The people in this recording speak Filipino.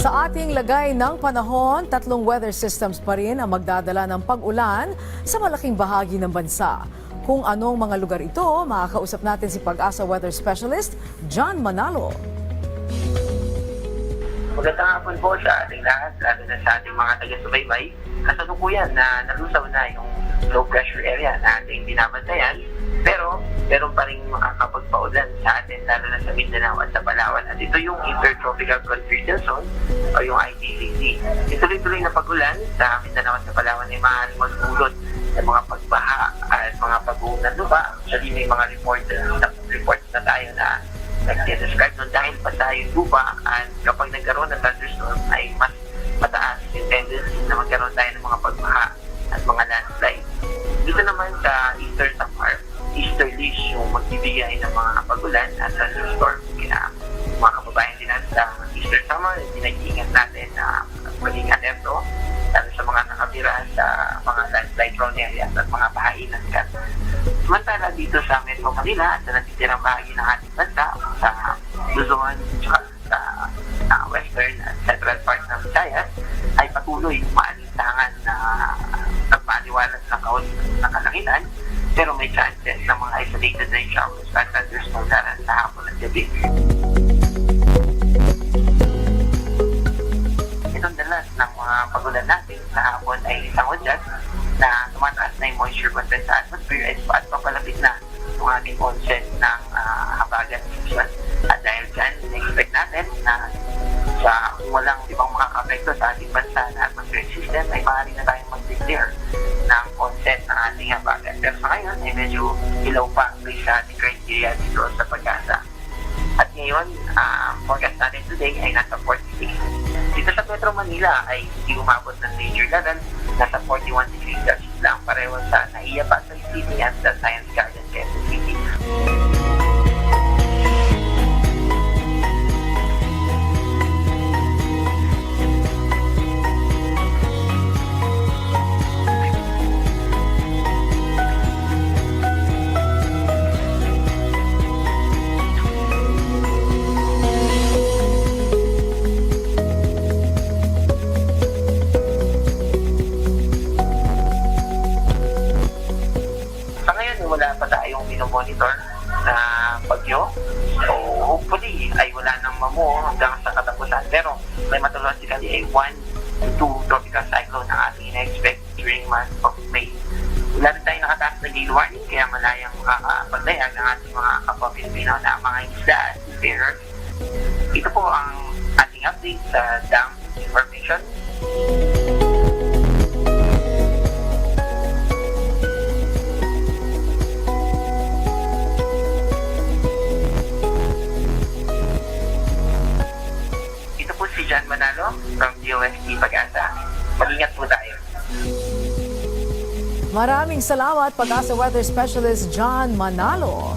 Sa ating lagay ng panahon, tatlong weather systems pa rin ang magdadala ng pag-ulan sa malaking bahagi ng bansa. Kung anong mga lugar ito, makakausap natin si Pag-asa Weather Specialist John Manalo. Magandang hapon po sa ating lahat, lalo na sa ating mga taga-subaybay. Kasalukuyan na nalusaw na yung low pressure area na ating binabantayan, pero meron pa rin makakapagpaulan sa atin, lalo na sa Mindanao at sa Palawan. At ito yung Intertropical Convergence Zone o yung ITCZ. Ituloy-tuloy na pag-ulan sa Mindanao at sa Palawan ay maaaring magdulot ng mga pagbaha at mga pag-uong ng lupa. Actually, may mga reports na tayo na nag-describe nun dahil basa yung lupa, at kapag nagkaroon ng thunderstorm ay mas mataas yung tendency na magkaroon tayo ng mga pagbaha at mga landslide. Dito naman sa Eastern Samar, easterlies yung magbibigay ng mga pag-ulan at thunderstorm. Kaya mga kababayan din natin sa Eastern Samar, pinag-iingat natin na maging alerto, lalo sa mga nakatira sa mga landslide prone areas at mga bahainan ka. Samantala dito sa Metro Manila at sa natitirang bahagi ng ating bansa, sa Luzon, sa western at central part ng Visayas, ay patuloy maalintangan na nagmaliwalas na kaunti ng kalangitan, pero may chances ng mga isolated rain showers at thunderstorms sa hapon at gabi. Itong dalas ng mga pag-ulan natin sa hapon ay isang udyat na tumataas na yung moisture content sa atmosphere at papalapit na yung ating onset ng habagat season. At dahil dyan, in-expect natin na sa walang ibang makaka-apekto sa ating bansa na atmospheric system ay maaari na tayong mag-declare ng onset ng ating habagat. Pero sa ngayon ay medyo ilaw pa based sa ating criteria dito sa Pag-asa. At ngayon, forecast natin today ay nasa 46. Dito sa Metro Manila ay hindi umabot ng major level, nasa 41 degrees Celsius lang, pareho sa Naiya, Pasay City at sa Science Garden, Quezon City. Wala pa tayong minomonitor na bagyo. So, hopefully, ay wala nang mamuo hanggang sa katapusan. Pero, may meteorologically ay 1 to 2 tropical cyclone na ating in-expect during month of May. Wala rin tayo nakataas na gale warning, kaya malayang makakapagdayag ng ating mga kapwa Pilipino na mga isda at seafarers. Ito po ang ating update sa dam information. Si John Manalo from DOST Pag-asa. Mag-ingat po tayo. Maraming salamat, Pag-asa Weather Specialist John Manalo.